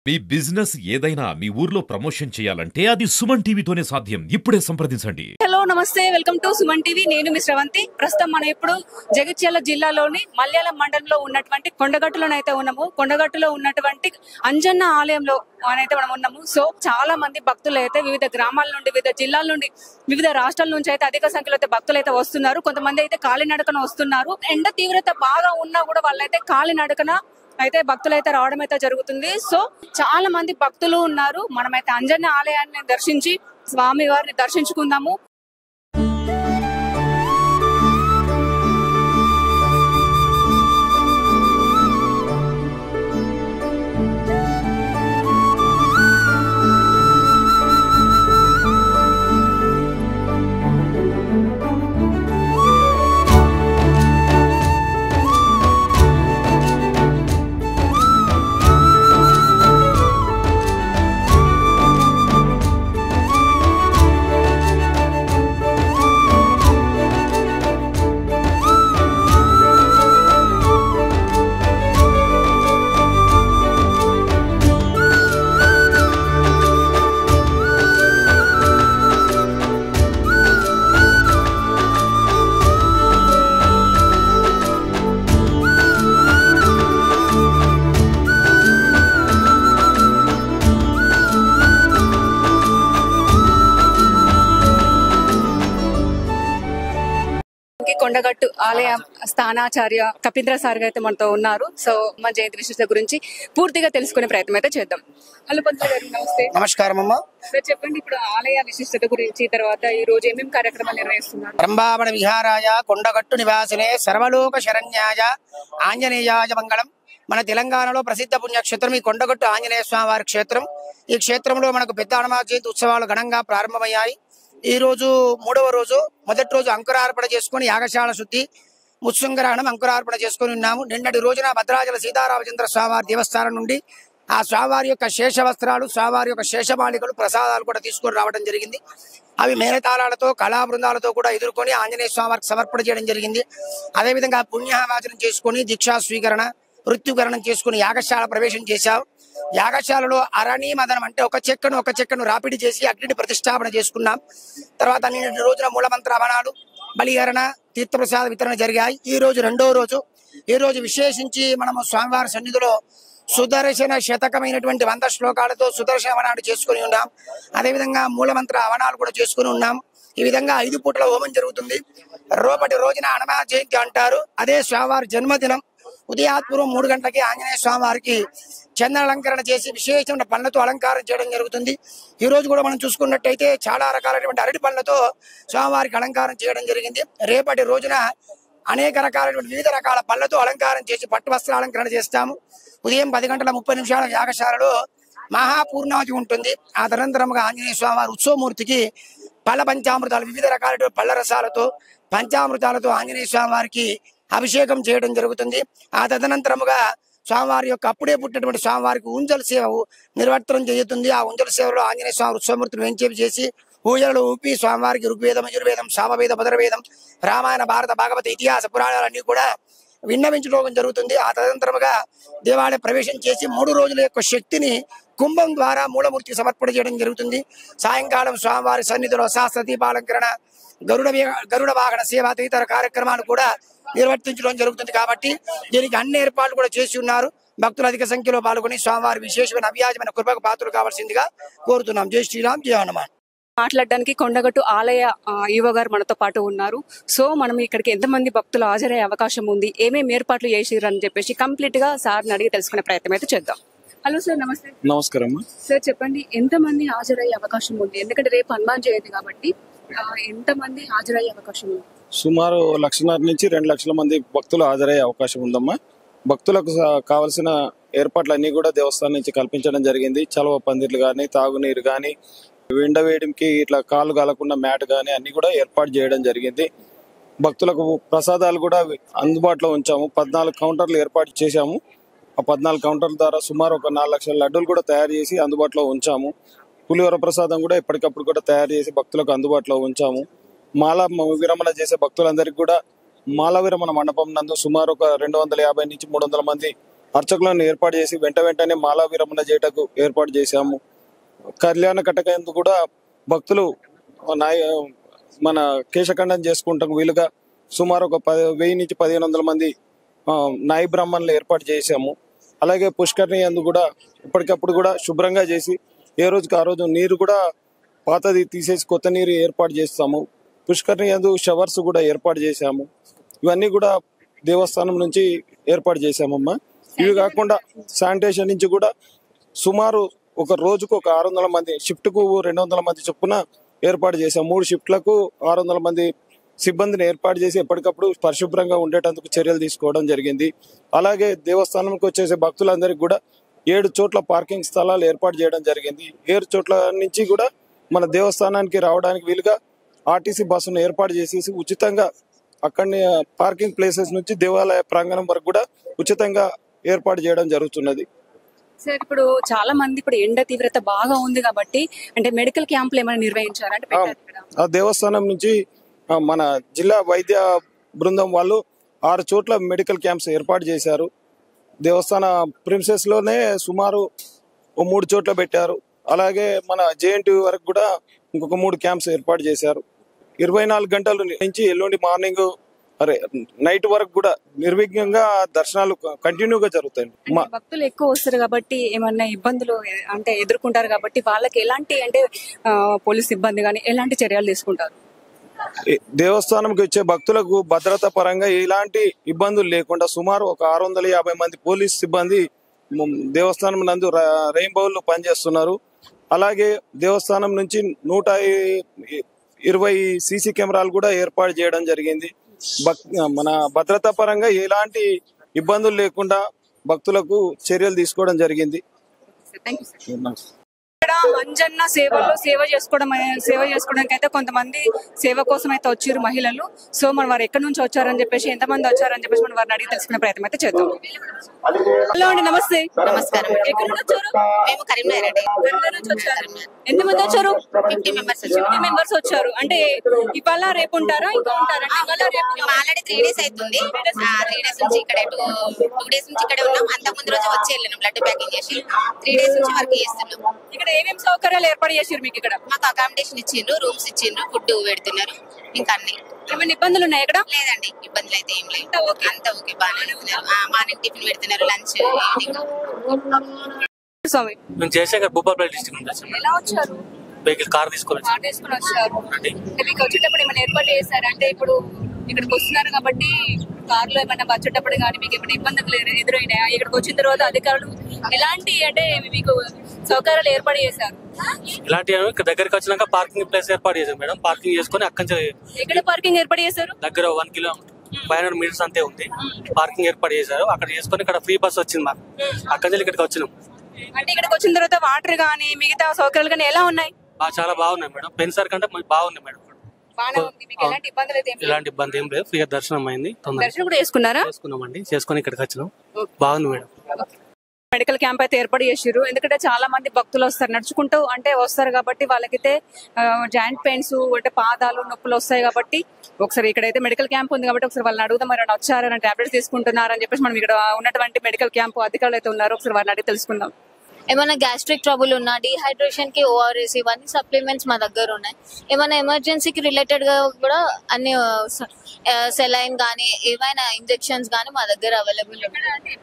మీ business ఏదైనా మీ ఊర్లో promotion చేయాలంటే అది సుమన్ టీవీతోనే సాధ్యం. ఇప్పుడే సంప్రదించండి. హలో నమస్తే, వెల్కమ్ టు సుమన్ టీవీ. నేను మీ శ్రవంతి. ప్రస్తుతం మనం ఇప్పుడు జగిత్యాల జిల్లాలోని మల్యాల మండలంలో ఉన్నటువంటి కొండగట్టులోనైతే ఉన్నాము. కొండగట్టులో ఉన్నటువంటి అంజన్న ఆలయంలో అయితే మనం ఉన్నాము. సో చాలా మంది భక్తులు అయితే వివిధ గ్రామాల నుండి, వివిధ జిల్లాల నుండి, వివిధ రాష్ట్రాల నుంచి అయితే అధిక సంఖ్యలో అయితే భక్తులు అయితే వస్తున్నారు. కొంతమంది అయితే కాలినడకన వస్తున్నారు. ఎండ తీవ్రత బాగా ఉన్నా కూడా వాళ్ళైతే కాలినడకన అయితే భక్తులు అయితే రావడం అయితే జరుగుతుంది. సో చాలా మంది భక్తులు ఉన్నారు. మనమైతే అంజన్న ఆలయాన్ని దర్శించి స్వామి వారిని దర్శించుకుందాము. కొండగట్టు ఆలయ స్థానాచార్య కపీంద్ర సార్ అయితే మనతో ఉన్నారు. సో మన జయంతి విశిష్టత గురించి పూర్తిగా తెలుసుకునే ప్రయత్నం అయితే చేద్దాం. హలో పంతులు గారు, నమస్తే. నమస్కారం అమ్మా. సార్ చెప్పండి, ఇప్పుడు ఆలయ విశిష్టత గురించి, తర్వాత ఈ రోజు ఏమేమి కార్యక్రమాలు నిర్వహిస్తున్నారు? బ్రహ్మావణ విహారాయ కొండగట్టు నివాసినే సర్వలోక శరణ్యాయ ఆంజనేయాయ మంగళం. మన తెలంగాణలో ప్రసిద్ధ పుణ్యక్షేత్రం ఈ కొండగట్టు ఆంజనేయ స్వామి వారి క్షేత్రం. ఈ క్షేత్రంలో మనకు పెద్ద హనుమాన్ జయంతి ఉత్సవాలు ఘనంగా ప్రారంభమయ్యాయి. ఈ రోజు మూడవ రోజు. మొదటి రోజు అంకురార్పణ చేసుకుని యాగశాల శుద్ధి, ముత్సంగరహణం అంకురార్పణ చేసుకుని ఉన్నాము. నిన్నటి రోజున భద్రాచల సీతారామచంద్ర స్వామివారి దేవస్థానం నుండి ఆ స్వామివారి యొక్క శేష వస్త్రాలు, స్వామివారి యొక్క శేషమాలికలు, ప్రసాదాలు కూడా తీసుకొని రావడం జరిగింది. అవి మేళతాళాలతో, కళా బృందాలతో కూడా ఎదుర్కొని ఆంజనేయ స్వామివారికి సమర్పణ చేయడం జరిగింది. అదేవిధంగా పుణ్యావాచనం చేసుకుని దీక్షా స్వీకరణ, మృత్యుకరణం చేసుకుని యాగశాల ప్రవేశం చేశాం. యాగశాలలో అరణి మదనం అంటే ఒక చెక్కను రాపిడి చేసి అగ్నిని ప్రతిష్టాపన చేసుకున్నాం. తర్వాత నిన్నటి రోజున మూలమంత్ర అవనాలు, బలిహరణ, తీర్థప్రసాద వితరణ జరిగాయి. ఈ రోజు రెండో రోజు. ఈ రోజు విశేషించి మనము స్వామివారి సన్నిధిలో సుదర్శన శతకమైనటువంటి 100 శ్లోకాలతో సుదర్శన అవనాలు చేసుకుని ఉన్నాం. అదేవిధంగా మూలమంత్ర అవనాలు కూడా చేసుకుని ఉన్నాం. ఈ విధంగా 5 పూటల హోమం జరుగుతుంది. రేపటి రోజున హనుమాన్ జయంతి అంటారు. అదే స్వామివారి జన్మదినం. ఉదయాత్పూర్వం 3 గంటలకి ఆంజనేయ స్వామి వారికి చందన అలంకరణ చేసి విశేషమైన పళ్ళతో అలంకారం చేయడం జరుగుతుంది. ఈ రోజు కూడా మనం చూసుకున్నట్టయితే చాలా రకాలైనటువంటి అరటి పళ్ళతో స్వామివారికి అలంకారం చేయడం జరిగింది. రేపటి రోజున అనేక రకాలైనటువంటి వివిధ రకాల పళ్ళతో అలంకారం చేసి పట్టు వస్త్ర అలంకరణ చేస్తాము. ఉదయం 10:30 యాగశాలలో మహాపూర్ణావతి ఉంటుంది. ఆ తదనంతరముగా ఆంజనేయ స్వామి వారి ఉత్సవమూర్తికి పళ్ళ పంచామృతాలు, వివిధ రకాల పళ్ళ రసాలతో, పంచామృతాలతో ఆంజనేయ స్వామి వారికి అభిషేకం చేయడం జరుగుతుంది. ఆ తదనంతరముగా స్వామివారి యొక్క అప్పుడే పుట్టినటువంటి స్వామివారికి ఉంజల సేవ నిర్వర్తనం జరుగుతుంది. ఆ ఉంజల సేవలో ఆంజనేయ స్వామి ఉత్సవమూర్తిని వెంచేపు చేసి పూజలు ఊపి స్వామివారికి ఋగ్వేదం, యజుర్వేదం, సామవేద, భద్రవేదం, రామాయణ, భారత, భాగవత, ఇతిహాస పురాణాలన్నీ కూడా విన్నవించుకోవడం జరుగుతుంది. ఆ తదనంతరముగా దేవాలయ ప్రవేశం చేసి 3 రోజుల యొక్క శక్తిని కుంభం ద్వారా మూలమూర్తికి సమర్పణ చేయడం జరుగుతుంది. సాయంకాలం స్వామివారి సన్నిధిలో శాస్త్ర దీపాలంకరణ, గరుడ వాహన సేవ, తదితర కార్యక్రమాలు కూడా నిర్వర్తించడం జరుగుతుంది. కాబట్టి దీనికి అన్ని ఏర్పాట్లు కూడా చేసి ఉన్నారు. భక్తులు అధిక సంఖ్యలో పాల్గొని స్వామివారి విశేషమైన అవ్యాజమైన కృపకు పాత్రలు కావాల్సిందిగా కోరుతున్నాం. జై శ్రీరామ్, జై హనుమాన్. మాట్లాడడానికి కొండగట్టు ఆలయ ఈవో గారు మనతో పాటు ఉన్నారు. సో మనం ఇక్కడికి ఎంతమంది భక్తులు హాజరయ్యే అవకాశం ఉంది, ఏమేమి ఏర్పాట్లు చేసిర్రు అని చెప్పేసి కంప్లీట్ గా సార్ని అడిగి తెలుసుకునే ప్రయత్నం అయితే చేద్దాం. హలో సార్, నమస్తే. నమస్కారం సార్ చెప్పండి, ఎంతమంది హాజరయ్యే అవకాశం ఉంది? ఎందుకంటే రేపు హనుమాన్ జయంతి కాబట్టి ఎంతమంది హాజరయ్యే అవకాశం ఉంది? సుమారు 1.5 నుంచి 2 లక్షల మంది భక్తులు హాజరయ్యే అవకాశం ఉందమ్మా. భక్తులకు కావలసిన ఏర్పాట్లన్నీ కూడా దేవస్థానం నుంచి కల్పించడం జరిగింది. చలవ పందిర్లు కానీ, తాగునీరు కానీ, ఎండవేడికి ఇట్లా కాళ్ళు కాలకుండా మ్యాట్ కానీ అన్ని కూడా ఏర్పాటు చేయడం జరిగింది. భక్తులకు ప్రసాదాలు కూడా అందుబాటులో ఉంచాము. 14 కౌంటర్లు ఏర్పాటు చేశాము. ఆ 14 కౌంటర్ల ద్వారా సుమారు ఒక 4 లక్షల లడ్డూలు కూడా తయారు చేసి అందుబాటులో ఉంచాము. పులిహోర ప్రసాదం కూడా ఎప్పటికప్పుడు కూడా తయారు చేసి భక్తులకు అందుబాటులో ఉంచాము. మాల విరమణ చేసే భక్తులందరికీ కూడా మాల విరమణ మండపం నందు సుమారు ఒక 250 నుంచి 300 మంది అర్చకులను ఏర్పాటు చేసి వెంటనే మాలా విరమణ చేయటకు ఏర్పాటు చేశాము. కళ్యాణ కట్టకందుకు కూడా భక్తులు మన కేశఖండం చేసుకుంటాం వీలుగా సుమారు ఒక 1000 నుంచి 1500 మంది నాయి బ్రాహ్మణులు ఏర్పాటు చేశాము. అలాగే పుష్కరిణి యందు కూడా ఎప్పటికప్పుడు కూడా శుభ్రంగా చేసి ఏ రోజుకి ఆ రోజు నీరు కూడా పాతది తీసేసి కొత్త నీరు ఏర్పాటు చేస్తాము. పుష్కరిణి యందు షవర్స్ కూడా ఏర్పాటు చేశాము. ఇవన్నీ కూడా దేవస్థానం నుంచి ఏర్పాటు చేశామమ్మా. ఇవి కాకుండా శానిటేషన్ నుంచి కూడా సుమారు ఒక రోజుకు ఒక 600 మంది, షిఫ్ట్కు 200 మంది చొప్పున ఏర్పాటు చేశాం. 3 షిఫ్ట్లకు 600 మంది సిబ్బందిని ఏర్పాటు చేసి ఎప్పటికప్పుడు పరిశుభ్రంగా ఉండేటందుకు చర్యలు తీసుకోవడం జరిగింది. అలాగే దేవస్థానంకి వచ్చేసే భక్తులందరికీ కూడా 7 చోట్ల పార్కింగ్ స్థలాలు ఏర్పాటు చేయడం జరిగింది. 7 చోట్ల నుంచి కూడా మన దేవస్థానానికి రావడానికి వీలుగా ఆర్టీసీ బస్సును ఏర్పాటు చేసేసి ఉచితంగా అక్కడిని పార్కింగ్ ప్లేసెస్ నుంచి దేవాలయ ప్రాంగణం వరకు కూడా ఉచితంగా ఏర్పాటు చేయడం జరుగుతున్నది. సార్ ఇప్పుడు చాలా మంది ఇప్పుడు ఎండ తీవ్రత బాగా ఉంది కాబట్టి అంటే మెడికల్ క్యాంపులు ఏమైనా నిర్వహించారంటే ఆ దేవస్థానం నుంచి మన జిల్లా వైద్య బృందం వాళ్ళు 6 చోట్ల మెడికల్ క్యాంప్స్ ఏర్పాటు చేశారు. దేవస్థాన ప్రిన్సెస్ లోనే సుమారు 3 చోట్ల పెట్టారు. అలాగే మన జేఎన్టీ వరకు కూడా ఇంకొక 3 క్యాంప్స్ ఏర్పాటు చేశారు. 24 గంటల నుంచి ఎల్లుండి మార్నింగ్ నైట్ వరకు కూడా నిర్విఘ్నంగా దర్శనాలు కంటిన్యూగా జరుగుతాయి. భక్తులు ఎక్కువ వస్తారు కాబట్టి ఏమన్నా ఇబ్బందులు అంటే ఎదుర్కొంటారు కాబట్టి వాళ్ళకి ఎలాంటి అంటే పోలీస్ సిబ్బంది కానీ ఎలాంటి చర్యలు తీసుకుంటారు? దేవస్థానంకి వచ్చే భక్తులకు భద్రత పరంగా ఎలాంటి ఇబ్బందులు లేకుండా సుమారు ఒక 650 మంది పోలీస్ సిబ్బంది దేవస్థానం నందు రెయిన్బోలో పనిచేస్తున్నారు. అలాగే దేవస్థానం నుంచి 120 సీసీ కెమెరాలు కూడా ఏర్పాటు చేయడం జరిగింది. మన భద్రతా పరంగా ఎలాంటి ఇబ్బందులు లేకుండా భక్తులకు చర్యలు తీసుకోవడం జరిగింది. ఇక్కడ అంజన్న సేవ చేసుకోవడానికి అయితే కొంతమంది సేవ కోసం అయితే వచ్చారు మహిళలు. సో మనం వారు ఎక్కడి నుంచి వచ్చారని చెప్పేసి ఎంతమంది వచ్చారని చెప్పేసి మనం వారిని అడిగి తెలుసుకునే ప్రయత్నం అయితే చేద్దాం. హలో అండి, నమస్తే. నమస్కారం. ఎక్కడి నుంచి వచ్చారు? మేము కరీంనగర్ అండి. కరీంనగర్ నుంచి వచ్చారు. ఎంతమంది వచ్చారు? 50 మెంబర్స్ 50 మెంబర్స్ వచ్చారు. అంటే ఇవాళ రేపు ఉంటారా ఇంకా ఉంటారా? ఇవాళ రేపు ఆల్రెడీ 3 డేస్ అవుతుంది. 3 డేస్ నుంచి ఇక్కడ 2 డేస్ నుంచి ఇక్కడ ఉన్నాం. అంత ముందు రోజు వచ్చి వెళ్ళాను బ్లడ్ ప్యాకింగ్ చేసి. 3 డేస్ నుంచి వర్క్ చేస్తున్నాం. ఇక్కడ ఏమేమి సౌకర్యాలు ఏర్పాటు చేశారు మీకు? ఇక్కడ మాకు అకామిడేషన్ ఇచ్చిండ్రు, రూమ్స్ ఇచ్చిండ్రు, ఫుడ్ పెడుతున్నారు. ఇంకా అన్ని ఏమైనా ఇబ్బందులు ఉన్నాయి ఇక్కడ? లేదండి, ఇబ్బందులు అయితే ఏం లేదు. అంత ఓకే, బాగానే ఉన్నారు. మార్నింగ్ టిఫిన్ పెడుతున్నారు, లంచ్, ఈవినింగ్. స్వామి మేము జయశంకర్ భూపాలపల్లి డిస్ట్రిక్ట్ నుంచి వచ్చాము. ఎలా వచ్చారు? వెహికల్ కార్ తీసుకొని వచ్చారు. మీకు వచ్చేటప్పుడు ఏమైనా ఏర్పాటు చేశారు? అంటే ఇప్పుడు ఇక్కడికి వస్తున్నారు కాబట్టి కార్ లో ఏమైనా వచ్చేటప్పుడు కానీ మీకు ఏమైనా ఇబ్బందులు ఎదురైనాయా? ఇక్కడికి వచ్చిన తర్వాత అధికారులు ఎలాంటి అంటే మీకు సౌకర్యాలు ఏర్పాటు చేశారు? ఇలాంటి దగ్గరికి వచ్చినాక పార్కింగ్ ప్లేస్ ఏర్పాటు చేశారు మేడం. పార్కింగ్ చేసుకుని అక్కడి ఎక్కడ పార్కింగ్ ఏర్పాటు చేశారు? దగ్గర 1 కిలోమీటర్ 500 మీటర్స్ అంతే ఉంది. పార్కింగ్ ఏర్పాటు చేశారు. అక్కడ చేసుకుని ఇక్కడ ఫ్రీ బస్ వచ్చింది మాకు. అక్కడి నుంచి ఇక్కడికి వచ్చినాం. అంటే ఇక్కడికి వచ్చిన తర్వాత వాటర్ గానీ మిగతా సౌకర్యాలు కానీ ఎలా ఉన్నాయి? చాలా బాగున్నాయి మేడం. పెన్సార్ కంటే బాగుంది మేడం. ఎలాంటి ఇబ్బంది ఏం లేదు. ఫ్రీగా దర్శనం అయింది. దర్శనం కూడా చేసుకున్నామండి. చేసుకుని ఇక్కడికి వచ్చినాం. బాగుంది మేడం. మెడికల్ క్యాంప్ అయితే ఏర్పాటు చేసారు. ఎందుకంటే చాలా మంది భక్తులు వస్తారు, నడుచుకుంటూ అంటే వస్తారు కాబట్టి వాళ్ళకైతే జాయింట్ పెయిన్స్ అంటే పాదాలు నొప్పులు వస్తాయి కాబట్టి ఒకసారి ఇక్కడైతే మెడికల్ క్యాంప్ ఉంది కాబట్టి ఒకసారి వాళ్ళని అడుగుదాం. మరి వచ్చారని టాబ్లెట్స్ తీసుకుంటున్నారని చెప్పేసి మనం ఇక్కడ ఉన్నటువంటి మెడికల్ క్యాంప్ అధికారులు అయితే ఉన్నారు, ఒకసారి వాళ్ళని అడిగి తెలుసుకుందాం. ఏమైనా గ్యాస్ట్రిక్ ట్రబుల్ ఉన్నా, డిహైడ్రేషన్ కి ఓఆర్ఎస్, ఇవన్నీ సప్లిమెంట్స్ మా దగ్గర ఉన్నాయి. ఏమైనా ఎమర్జెన్సీకి రిలేటెడ్ గా కూడా అన్ని సెలైన్ గానీ ఏమైనా ఇంజెక్షన్స్ గానీ మా దగ్గర అవైలబుల్ ఉన్నాయి.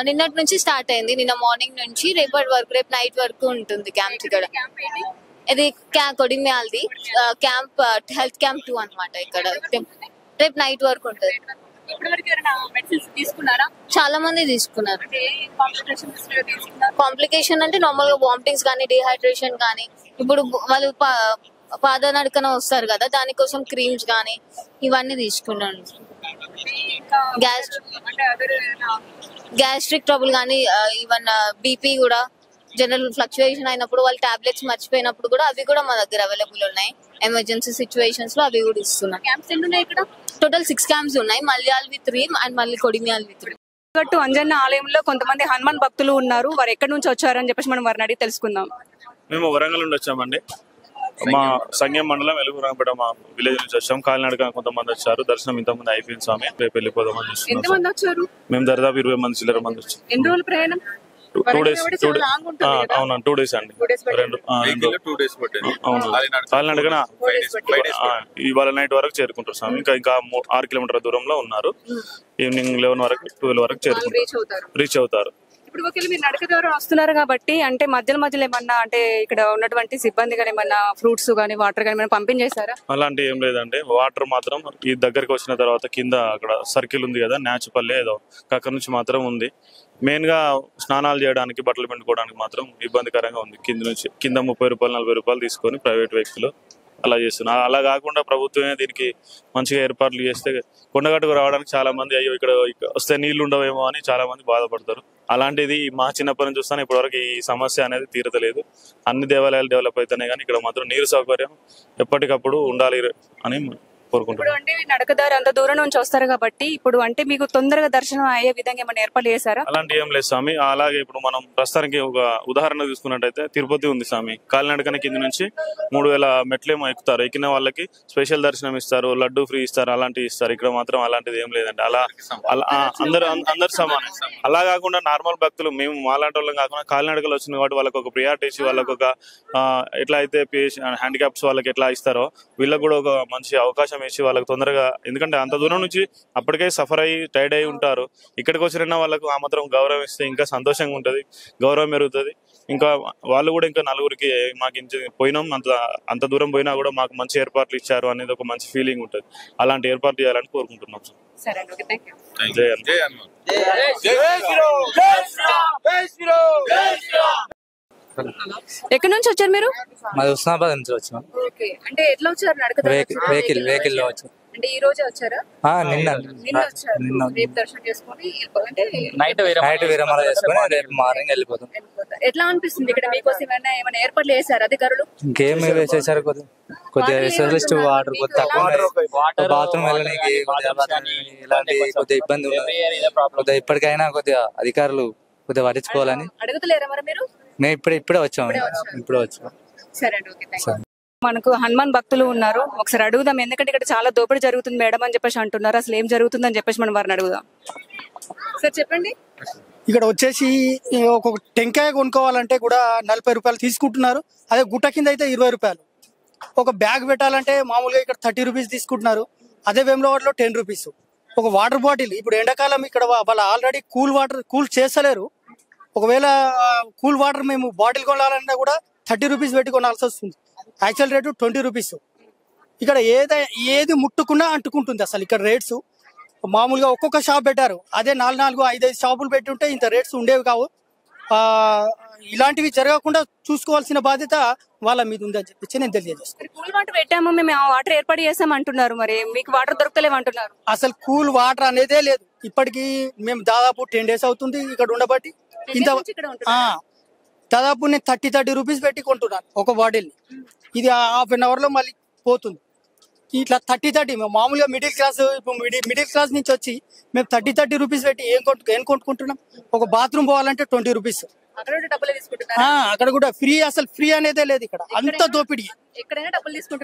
నిన్నటి నుంచి స్టార్ట్ అయింది. నిన్న మార్నింగ్ నుంచి రేపటి వరకు, రేపు నైట్ వరకు ఉంటుంది క్యాంప్. ఇక్కడ ఇది కొడిమ్యాల్ది క్యాంప్, హెల్త్ క్యాంప్ 2 అన్నమాట. ఇక్కడ రేపు నైట్ వరకు ఉంటుంది. చాలా మంది తీసుకున్నారు. కాంప్లికేషన్ అంటే నార్మల్ గా వామిటింగ్స్ కానీ, డిహైడ్రేషన్ కానీ, ఇప్పుడు వాళ్ళు పాదనడకన వస్తారు కదా, దానికోసం క్రీమ్స్ కానీ ఇవన్నీ తీసుకున్నాను. గ్యాస్ట్రిక్ ట్రబుల్ కానీ, ఈవెన్ బీపీ కూడా జనరల్ ఫ్లక్చుయేషన్ అయినప్పుడు వాళ్ళు టాబ్లెట్స్ మర్చిపోయినప్పుడు కూడా అవి కూడా మా దగ్గర అవైలబుల్ ఉన్నాయి. ఎమర్జెన్సీ సిచ్యువేషన్స్ లో అవి కూడా ఇస్తున్నాం. క్యాంప్స్ ఎన్ని ఉన్నాయి ఇక్కడ? టోటల్ 6 క్యాంప్స్ ఉన్నాయి. మల్యాల్వి 3 అండ్ మళ్ళీ కొడిమ్యాల్వి 3. గట్టు అంజన్న ఆలయంలో కొంతమంది హనుమాన్ భక్తులు ఉన్నారు. వారు ఎక్కడి నుంచి వచ్చారని చెప్పేసి మనం వారిని అడిగి తెలుసుకుందాం. మేము వరంగల్ నుండి వచ్చామండి. మా సంగం మండలం ఎలుగురాంపేట మా విలేజ్ నుంచి వచ్చాం. కాలినడక కొంతమంది వచ్చారు. దర్శనం ఇంతమంది అయిపోయింది స్వామి. రేపు వెళ్ళిపోదామని చూస్తున్నాం. మేము దాదాపు 20 మంది చిల్లర మంది వచ్చాం. ఎన్ని రోజులు ప్రయాణం? 2 days. అవునా 2 days అండి. అవును కాలినడకన ఇవాళ నైట్ వరకు చేరుకుంటారు స్వామి. ఇంకా 6 కిలోమీటర్ల దూరంలో ఉన్నారు. ఈవినింగ్ 11 వరకు 12 వరకు చేరుకుంటారు, రీచ్ అవుతారు. ఇప్పుడు ఒకవేళ మీరు నడక ద్వారా వస్తున్నారు కాబట్టి అంటే మధ్యలో ఏమన్నా అంటే ఇక్కడ ఉన్నటువంటి సిబ్బంది కానీ ఏమన్నా ఫ్రూట్స్ కానీ వాటర్ కానీ పంపించేశారా? అలాంటి ఏం లేదండి. వాటర్ మాత్రం ఈ దగ్గరికి వచ్చిన తర్వాత కింద అక్కడ సర్కిల్ ఉంది కదా, నాచుపల్లి ఏదో అక్కడ నుంచి మాత్రం ఉంది. మెయిన్ గా స్నానాలు చేయడానికి బట్టలు పిండుకోవడానికి మాత్రం ఇబ్బందికరంగా ఉంది. కింద 30 రూపాయలు 40 రూపాయలు తీసుకొని ప్రైవేట్ వ్యక్తులు అలా చేస్తున్నారు. అలా కాకుండా ప్రభుత్వమే దీనికి మంచిగా ఏర్పాట్లు చేస్తే కొండగట్టుకు రావడానికి చాలా మంది అయ్యో ఇక్కడ వస్తే నీళ్లు ఉండవేమో అని చాలా మంది బాధపడతారు. అలాంటిది మా చిన్నప్పటి నుంచి చూస్తాను ఇప్పటివరకు ఈ సమస్య అనేది తీరతలేదు. అన్ని దేవాలయాలు డెవలప్ అవుతున్నాయి కానీ ఇక్కడ మాత్రం నీరు సౌకర్యం ఎప్పటికప్పుడు ఉండాలి అని కోరుకుంటున్నాను. అంటే నడకదారి అంత దూరం నుంచి వస్తారు కాబట్టి ఇప్పుడు అంటే మీకు తొందరగా దర్శనం అయ్యే విధంగా ఏమైనా ఏర్పాటు చేశారా? అలాంటి ఏం లేదు స్వామి. అలాగే ఇప్పుడు మనం ప్రస్తుతానికి ఒక ఉదాహరణ తీసుకున్నట్టయితే తిరుపతి ఉంది స్వామి. కాలినడకన కింద నుంచి 3000 మెట్లేమో ఎక్కుతారు. ఎక్కిన వాళ్ళకి స్పెషల్ దర్శనం ఇస్తారు, లడ్డు ఫ్రీ ఇస్తారు, అలాంటివి ఇస్తారు. ఇక్కడ మాత్రం అలాంటిది ఏం లేదండి. అలా అందరు సమానం. అలా కాకుండా నార్మల్ భక్తులు మేము మాలాంటి వాళ్ళం కాకుండా కాలినడకలు వచ్చిన కాబట్టి వాళ్ళకి ఒక ప్రియారిటీ ఇచ్చి వాళ్ళకి ఒక ఎట్లా అయితే హ్యాండిక్యాప్స్ వాళ్ళకి ఎట్లా ఇస్తారో వీళ్ళకి కూడా ఒక మంచి అవకాశం ఇచ్చి వాళ్ళకి తొందరగా, ఎందుకంటే అంత దూరం నుంచి అప్పటికే సఫర్ అయ్యి టైర్డ్ అయి ఉంటారు. ఇక్కడికి వచ్చిన వాళ్ళకు ఆ మాత్రం గౌరవం ఇస్తే ఇంకా సంతోషంగా ఉంటుంది, గౌరవం పెరుగుతుంది. ఇంకా వాళ్ళు కూడా ఇంకా నలుగురికి మాకు పోయినాం అంత దూరం పోయినా కూడా మాకు మంచి ఏర్పాట్లు ఇచ్చారు అనేది ఒక మంచి ఫీలింగ్ ఉంటుంది. అలాంటి ఏర్పాట్లు చేయాలని కోరుకుంటున్నాం. ఎక్కడి నుంచి వచ్చారు మీరు? మాది హుస్నాబాద్ నుంచి వచ్చాం. అంటే ఎట్లా వచ్చారు? వెహికల్ లో వచ్చాం. అంటే ఈ రోజే వచ్చారా? నిన్న రేపు దర్శనం చేసుకొని నైట్ విరమణ చేసుకుని రేపు మార్నింగ్ వెళ్ళిపోతాం. ఎట్లా అనిపిస్తుంది ఇక్కడ మీకోసం ఏమైనా ఏర్పాట్లు చేశారు అధికారులు? ఇంకేం చేశారు, కొద్దిగా రిసోర్స్ వాటర్ కొద్దిగా బాత్రూమ్ వెళ్ళడానికి ఇలాంటి కొద్దిగా ఇబ్బంది ఉంది. కొద్దిగా ఇప్పటికైనా కొద్దిగా అధికారులు కొద్దిగా పట్టించుకోవాలని అడుగుతలేరా మరి మీరు? మేము ఇప్పుడే వచ్చాము. సరే అండి, ఓకే, థాంక్యూ. మనకు హనుమాన్ భక్తులు ఉన్నారు, ఒకసారి అడుగుదాం. ఎందుకంటే ఇక్కడ చాలా దోపిడీ జరుగుతుంది మేడం అని చెప్పేసి అంటున్నారు. అసలు ఏం జరుగుతుందని చెప్పేసి మనం వారిని అడుగుదాం. సార్ చెప్పండి. ఇక్కడ వచ్చేసి ఒక టెంకాయ కొనుక్కోవాలంటే కూడా 40 రూపాయలు తీసుకుంటున్నారు. అదే గుట్ట కింద అయితే 20 రూపాయలు. ఒక బ్యాగ్ పెట్టాలంటే మామూలుగా ఇక్కడ 30 రూపీస్ తీసుకుంటున్నారు. అదే వేములవాడలో 10 రూపీస్. ఒక వాటర్ బాటిల్ ఇప్పుడు ఎండాకాలం ఇక్కడ వాళ్ళు ఆల్రెడీ కూల్ చేస్తలేరు. ఒకవేళ కూల్ వాటర్ మేము బాటిల్ కొనాలంటే కూడా 30 రూపీస్ పెట్టి కొనాల్సి వస్తుంది. Actual rate 20 rupees. ఇక్కడ ఏది ముట్టుకున్నా అంటుకుంటుంది. అసలు ఇక్కడ రేట్స్ మామూలుగా ఒక్కొక్క షాప్ పెట్టారు. అదే 4, 5 షాపులు పెట్టి ఉంటే ఇంత రేట్స్ ఉండేవి కావు. ఇలాంటివి జరగకుండా చూసుకోవాల్సిన బాధ్యత వాళ్ళ మీద ఉందని చెప్పి నేను తెలియజేస్తాను. కూల్ వాటర్ పెట్టాము మేము, ఆ వాటర్ ఏర్పాటు చేసాం అంటున్నారు. మరి మీకు వాటర్ దొరకలేవు అంటున్నారు. అసలు కూల్ వాటర్ అనేదే లేదు. ఇప్పటికి మేము దాదాపు 10 days అవుతుంది ఇక్కడ ఉండబట్టి. ఇంత దాదాపు నేను 30 రూపీస్ పెట్టి కొంటున్నాను ఒక బాటిల్. ఇది ½ an hour లో మళ్ళీ పోతుంది. ఇట్లా 30 మేము మామూలుగా మిడిల్ క్లాస్ నుంచి వచ్చి మేము 30 రూపీస్ పెట్టి ఏం కొనుక్కుంటున్నాం. ఒక బాత్రూమ్ పోవాలంటే 20 రూపీస్. అక్కడ కూడా ఫ్రీ. అసలు ఫ్రీ అనేదే లేదు ఇక్కడ. అంత దోపిడీ,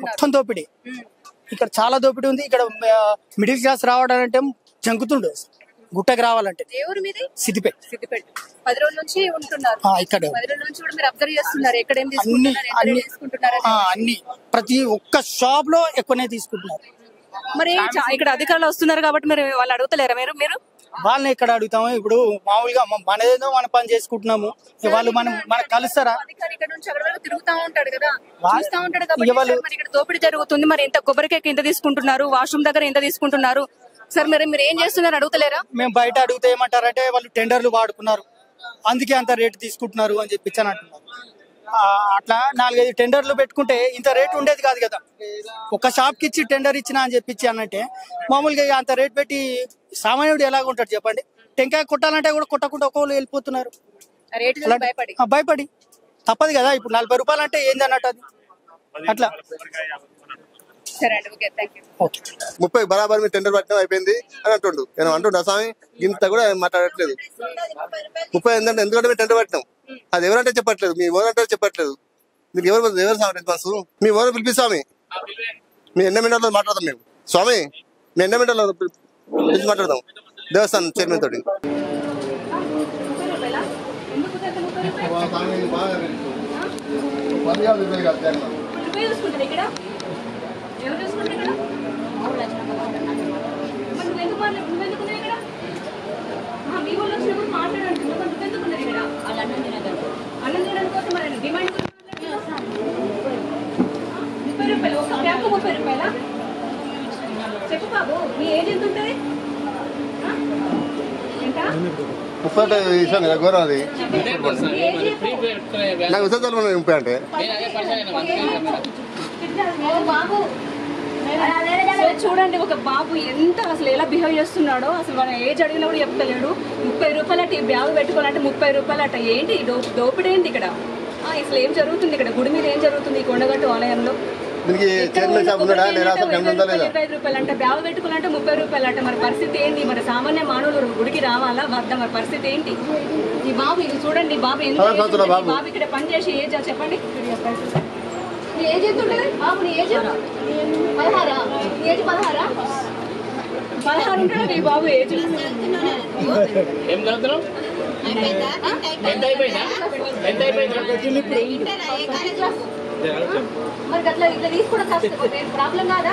మొత్తం దోపిడీ. ఇక్కడ చాలా దోపిడీ ఉంది. ఇక్కడ మిడిల్ క్లాస్ రావడాలంటే జంకుతుండే గుట్టకి రావాలంటే. సిద్దిపేట 10 రోజుల నుంచి ఉంటున్నారు ఇక్కడ. 10 రోజుల నుంచి కూడా మీరు అబ్జర్వ్ చేస్తున్నారు ఎక్కడ ఏం తీసుకుంటున్నారు. అన్ని ప్రతి ఒక్క షాప్ లో ఎక్కువనే తీసుకుంటున్నారు. మరి ఇక్కడ అధికారులు వస్తున్నారు కాబట్టి మీరు వాళ్ళు అడుగుతలేరా మీరు? వాళ్ళని ఎక్కడ అడుగుతాము? ఇప్పుడు మామూలుగా మనదేదో మన పని చేసుకుంటున్నాము. వాళ్ళు మనకు కలుస్తారా? తిరుగుతా ఉంటాడు కదా, చూస్తా ఉంటాడు కాబట్టి ఇక్కడ దోపిడీ జరుగుతుంది. మరి ఇంత కొబ్బరికాయ ఇంత తీసుకుంటున్నారు, వాష్రూమ్ దగ్గర ఇంత తీసుకుంటున్నారు. సార్ మీరు ఏం చేస్తున్నారు అడుగుతలేరా? మేము బయట అడిగితే ఏమంటారంటే వాళ్ళు టెండర్లు వాడుకున్నారు, అందుకే అంత రేటు తీసుకుంటున్నారు అని చెప్పి అంటున్నారు. అట్లా 4-5 టెండర్లు పెట్టుకుంటే ఇంత రేటు ఉండేది కాదు కదా. ఒక షాప్ కి ఇచ్చి టెండర్ ఇచ్చినా అని చెప్పి అనంటే మామూలుగా అంత రేట్ పెట్టి సామాన్యుడు ఎలాగ ఉంటాడు చెప్పండి. టెంకాయ కొట్టాలంటే కూడా కొట్టకుండా ఒక్కొక్కరు వెళ్ళిపోతున్నారు భయపడి. తప్పదు కదా. ఇప్పుడు 40 రూపాయలు అంటే ఏంది అన్నట్టు అది. అట్లా 30 బరాబర్ మీరు టెండర్ పట్టడం అయిపోయింది అని అంటుండు. నేను అంటుండ స్వామి ఇంత కూడా మాట్లాడట్లేదు. 30 ఎందుకంటే మేము టెండర్ పట్టినాం. అది ఎవరంటే చెప్పట్లేదు, మీ ఓనంటే చెప్పట్లేదు. మీకు ఎవరు స్వామి రెస్పాన్స్? మీ ఎవరు పిలిపిస్తామి, మీ ఎండమెంటర్లో మాట్లాడదాం మేము. స్వామి మీ ఎండమెంటర్లో పిలిచి మాట్లాడదాం దేవస్థానం చైర్మన్ తోటి. చెప్పు బాబు, మీ ఏజ్ ఎంత ఉంటుంది? 30 ఇస్తాను కదా గౌరవం. అది నాకు విసర్జన 30 అంటే చూడండి ఒక బాబు ఎంత అసలు ఎలా బిహేవ్ చేస్తున్నాడో. అసలు మన ఏజ్ అడిగినా కూడా చెప్తలేడు. 30 రూపాయలు అట బ్యాగ్ పెట్టుకోవాలంటే 30 రూపాయలు అట. ఏంటి దోపిడీ ఏంటి ఇక్కడ? అసలు ఏం జరుగుతుంది ఇక్కడ? గుడి మీద ఏం జరుగుతుంది ఈ కొండగట్టు ఆలయంలో? 25 రూపాయలు అంట బ్యాగ్ పెట్టుకోవాలంటే 30 రూపాయలు అంట. మరి పరిస్థితి ఏంటి? మరి సామాన్య మానవులు గుడికి రావాలా వద్దా? మరి పరిస్థితి ఏంటి? ఈ బాబు ఇది చూడండి, బాబు ఎందుకు బాబు ఇక్కడ పనిచేసి ఏజ్ చెప్పండి. నీ ఏజ్ ఎంత ఉంటుంది బాబు? నీ ఏజ్ 16? నీ ఏజ్ 16 ఉంటాడు నీ బాబు ఏజ్. మరి అట్లా ఇట్లా తీసుకోవడం ప్రాబ్లం కాదా?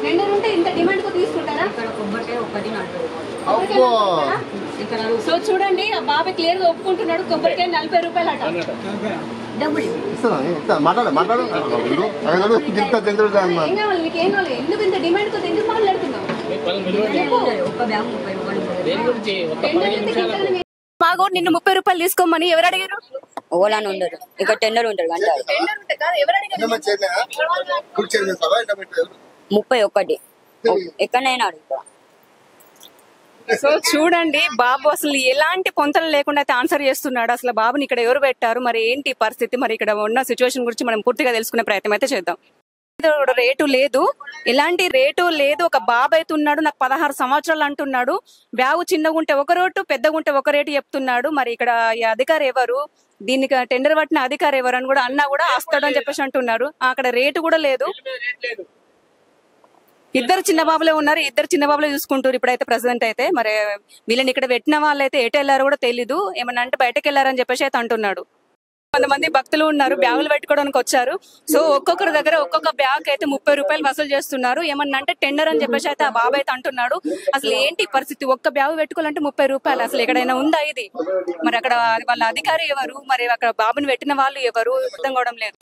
టెండర్ ఉంటే ఇంత డిమాండ్ కు తీసుకుంటారా? సో చూడండి ఆ బాబు క్లియర్ గా ఒప్పుకుంటున్నాడు. కొబ్బరికాయ 40 రూపాయలు అట. ఏం కావాలి మీకు? ఏం కావాలి? ఎందుకు ఇంత డిమాండ్ కు ఎందుకు మాట్లాడుతున్నావు? బాగో నిన్ను 30 రూపాయలు తీసుకోమని ఎవరు అడిగారు? ఓలాన్ ఉండరు, ఇక్కడ టెండర్ ఉంటారు. 31 ఎక్కడైనా అడుగుతా. సో చూడండి బాబు అసలు ఎలాంటి పొంతలు లేకుండా అయితే ఆన్సర్ చేస్తున్నాడు. అసలు బాబుని ఇక్కడ ఎవరు పెట్టారు, మరి ఏంటి పరిస్థితి, మరి ఇక్కడ ఉన్న సిచ్యువేషన్ గురించి మనం పూర్తిగా తెలుసుకునే ప్రయత్నం అయితే చేద్దాం. రేటు లేదు, ఎలాంటి రేటు లేదు. ఒక బాబు అయితే ఉన్నాడు, నాకు 16 సంవత్సరాలు అంటున్నాడు. బ్యాగు చిన్నగా ఉంటే ఒక రేటు, పెద్దగా ఉంటే ఒక రేటు చెప్తున్నాడు. మరి ఇక్కడ ఈ అధికారి ఎవరు, దీనికి టెండర్ పట్టిన అధికారి ఎవరు అని కూడా అన్నా కూడా వస్తాడు అని చెప్పేసి అంటున్నారు. అక్కడ రేటు కూడా లేదు. ఇద్దరు చిన్న బాబులే ఉన్నారు, ఇద్దరు చిన్న బాబులే చూసుకుంటారు ఇప్పుడైతే ప్రెసిడెంట్ అయితే. మరి వీళ్ళని ఇక్కడ పెట్టిన వాళ్ళు అయితే ఎటు వెళ్ళారో కూడా తెలీదు. ఏమన్నా అంటే బయటకు వెళ్ళారని చెప్పేసి అయితే అంటున్నాడు. కొంతమంది భక్తులు ఉన్నారు, బ్యాగులు పెట్టుకోవడానికి వచ్చారు. సో ఒక్కొక్కరి దగ్గర ఒక్కొక్క బ్యాగ్ అయితే 30 రూపాయలు వసూలు చేస్తున్నారు. ఏమన్నా అంటే టెండర్ అని చెప్పేసి అయితే ఆ బాబు అయితే అంటున్నాడు. అసలు ఏంటి పరిస్థితి? ఒక్క బ్యాగు పెట్టుకోవాలంటే 30 రూపాయలు. అసలు ఎక్కడైనా ఉందా ఇది? మరి అక్కడ వాళ్ళ అధికారి ఎవరు, మరి అక్కడ బాబుని పెట్టిన వాళ్ళు ఎవరు అర్థం కావడం లేదు.